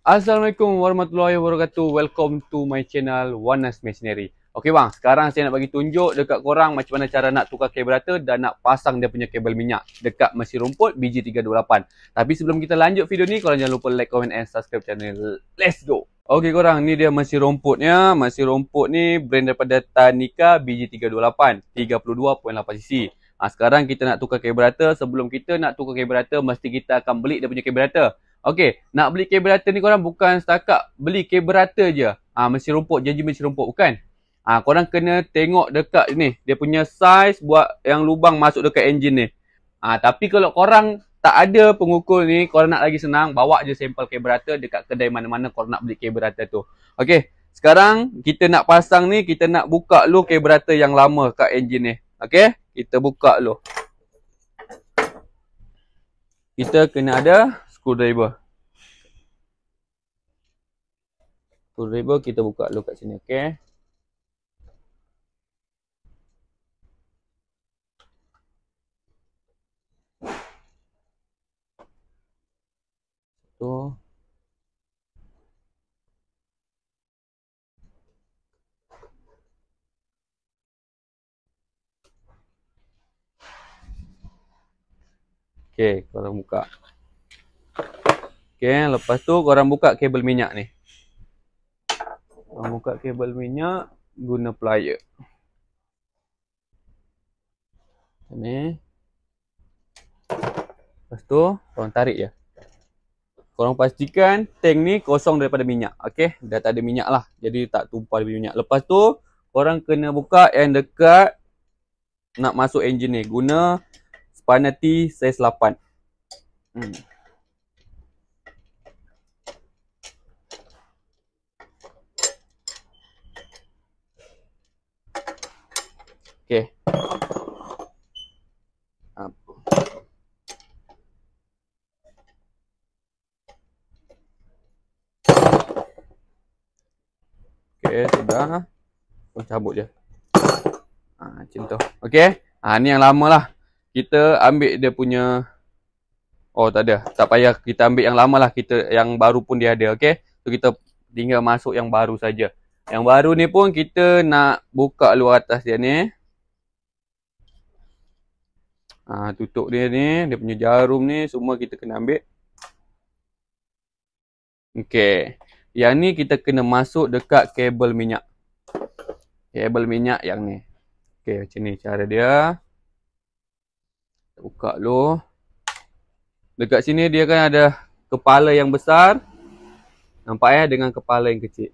Assalamualaikum warahmatullahi wabarakatuh. Welcome to my channel Wanas Machinery. Okey bang, sekarang saya nak bagi tunjuk dekat korang macam mana cara nak tukar karburator dan nak pasang dia punya kabel minyak dekat mesin rumput BG328. Tapi sebelum kita lanjut video ni, korang jangan lupa like, comment and subscribe channel. Let's go. Okey korang, ni dia mesin rumputnya. Mesin rumput ni brand daripada Tanika BG328 32.8cc. Sekarang kita nak tukar karburator. Sebelum kita nak tukar karburator, mesti kita akan beli dia punya karburator. Okey, nak beli karburator ni korang bukan setakat beli karburator je. Mesin rumput, janji mesin rumput bukan. Korang kena tengok dekat ni, dia punya saiz buat yang lubang masuk dekat enjin ni. Tapi kalau korang tak ada pengukur ni, korang nak lagi senang, bawa je sampel karburator dekat kedai mana-mana korang nak beli karburator tu. Okey, sekarang kita nak pasang ni, kita nak buka dulu karburator yang lama kat enjin ni. Okey, kita buka dulu. Kita kena ada screwdriver. Screwdriver kita buka dulu kat sini, okey. Tu. Okey, korang buka. Okey, lepas tu korang buka kabel minyak ni. Korang buka kabel minyak guna plier. Ni. Lepas tu korang tarik je. Korang pastikan tank ni kosong daripada minyak. Okey, dah tak ada minyak lah. Jadi tak tumpah daripada minyak. Lepas tu korang kena buka yang dekat nak masuk enjin ni guna spanner T saiz 8. Okey. Okey, sudah. Kau cabut je. Macam tu. Okey. Ni yang lama lah. Kita ambil dia punya. Oh, tak ada. Tak payah kita ambil yang lama lah. Kita yang baru pun dia ada. Okey. So, kita tinggal masuk yang baru saja. Yang baru ni pun kita nak buka luar atas dia ni. Tutup dia ni. Dia punya jarum ni. Semua kita kena ambil. Okey. Yang ni kita kena masuk dekat kabel minyak. Kabel minyak yang ni. Okey, macam ni cara dia. Buka dulu. Dekat sini dia kan ada kepala yang besar. Nampak ya, dengan kepala yang kecil.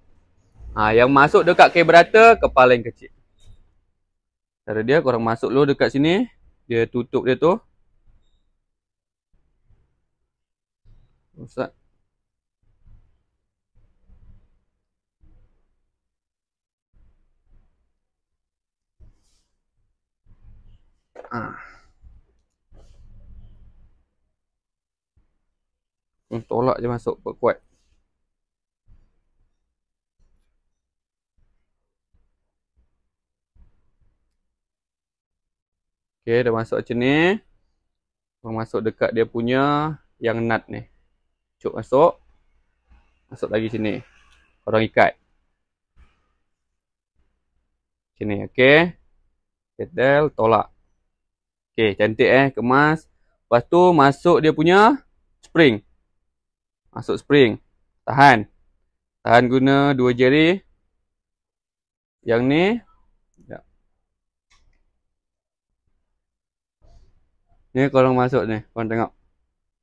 Yang masuk dekat karburator, kepala yang kecil. Cara dia, korang masuk dulu dekat sini. Dia tutup dia tu. Ustaz. Tolak je masuk kuat. Okey, dah masuk macam ni. Korang masuk dekat dia punya yang nut ni. Cuk masuk. Masuk lagi sini. Korang ikat. Macam ni, okey. Ketel, tolak. Okey, cantik kemas. Lepas tu masuk dia punya spring. Masuk spring. Tahan. Tahan guna 2 jari. Yang ni. Ni korang masuk ni. Korang tengok.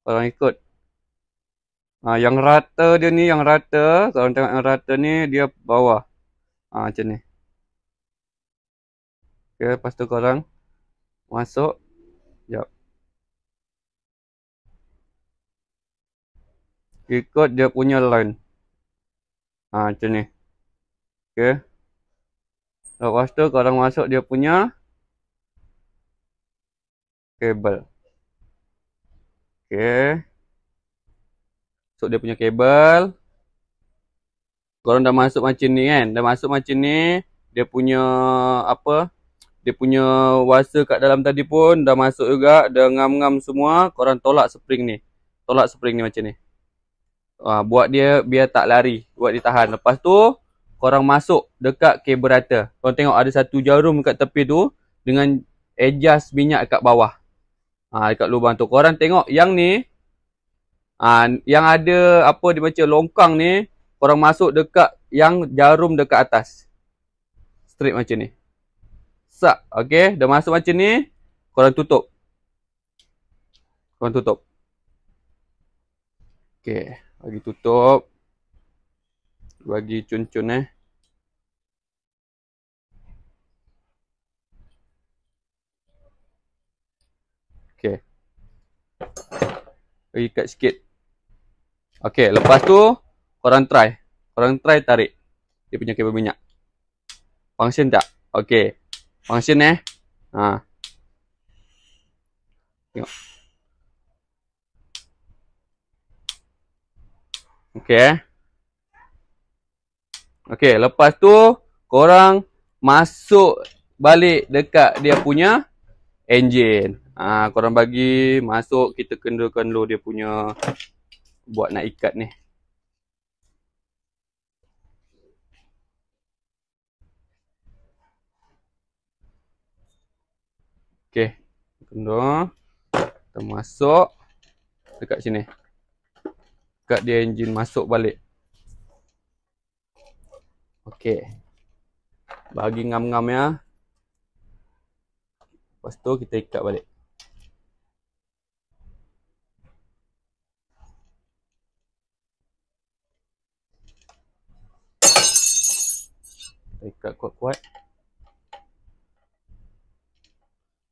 Korang ikut. Yang rata dia ni, yang rata. Korang tengok yang rata ni, dia bawah. Macam ni. Okay, lepas tu korang masuk. Sekejap. Ikut dia punya line. Macam ni. Okay. Lepas tu korang masuk dia punya kabel. Okay. Masuk dia punya kabel. Korang dah masuk macam ni kan. Dah masuk macam ni. Dia punya apa. Dia punya wasa kat dalam tadi pun dah masuk juga. Dah ngam-ngam semua. Korang tolak spring ni. Tolak spring ni macam ni. Buat dia biar tak lari, buat dia tahan. Lepas tu korang masuk dekat karburator. Korang tengok ada satu jarum dekat tepi tu dengan adjust minyak kat bawah. Dekat lubang tu. Korang tengok yang ni, yang ada apa dia macam longkang ni, korang masuk dekat yang jarum dekat atas. Straight macam ni. Sak, okey, dah masuk macam ni, korang tutup. Korang tutup. Okey, bagi tutup. Bagi cun-cun Okey. Bagi kat sikit. Okey, lepas tu korang try. Korang try tarik dia punya kabel minyak. Function tak? Okey. Function Tengok. Okey. Okey, lepas tu korang masuk balik dekat dia punya engine. Korang bagi masuk, kita kenalkan dulu dia punya buat nak ikat ni. Okey. Kendor. Kita masuk dekat sini. Dekat dia engine masuk balik. Okey. Bagi ngam-ngam ya. Lepas tu kita ikat balik. Kita ikat kuat-kuat.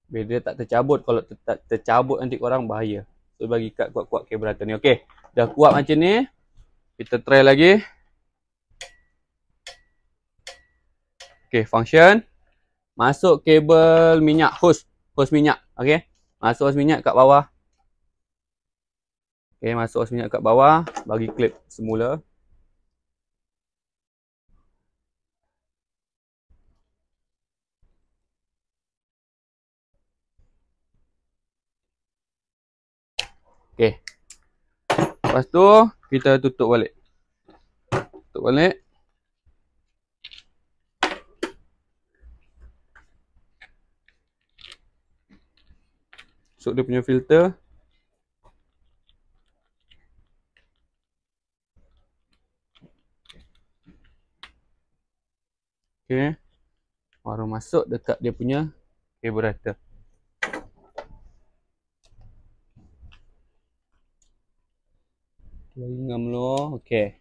Biar dia tak tercabut. Kalau tak tercabut nanti korang bahaya. So bagi ikat kuat-kuat karburator ni. Okey. Dah kuat macam ni. Kita try lagi. Okey, function. Masuk kabel minyak, hose minyak. Okey. Masuk hose minyak kat bawah. Okey, masuk hose minyak kat bawah. Bagi klip semula. Okey. Lepas tu kita tutup balik. Tutup balik. Masuk dia punya filter. Okey. Baru masuk dekat dia punya karburator. Lagi ngam dulu. Okey.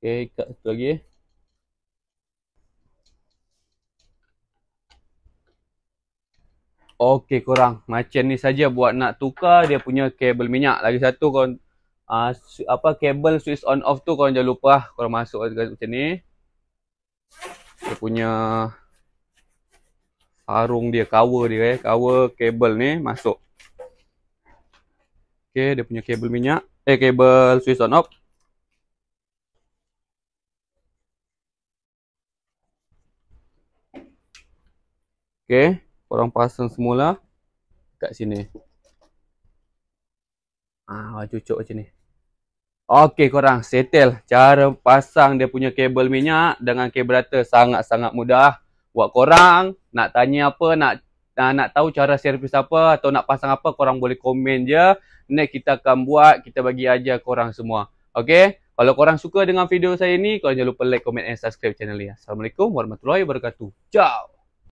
Okey, ikat satu lagi. Okey korang, macam ni saja buat nak tukar dia punya kabel minyak. Lagi satu korang kabel switch on off tu korang jangan lupa korang masuk macam ni. Dia punya sarung dia, cover dia cover kabel ni masuk. Okey, dia punya kabel minyak, kabel switch on off. Okey, korang pasang semula kat sini. Cucuk macam ni. Okey korang, settle cara pasang dia punya kabel minyak dengan karburator sangat-sangat mudah. Buat korang nak tanya apa, nak tahu cara servis apa atau nak pasang apa, korang boleh komen je. Next kita akan buat, kita bagi ajar korang semua. Okey, kalau korang suka dengan video saya ni, korang jangan lupa like, comment and subscribe channel ni. Assalamualaikum warahmatullahi wabarakatuh. Ciao.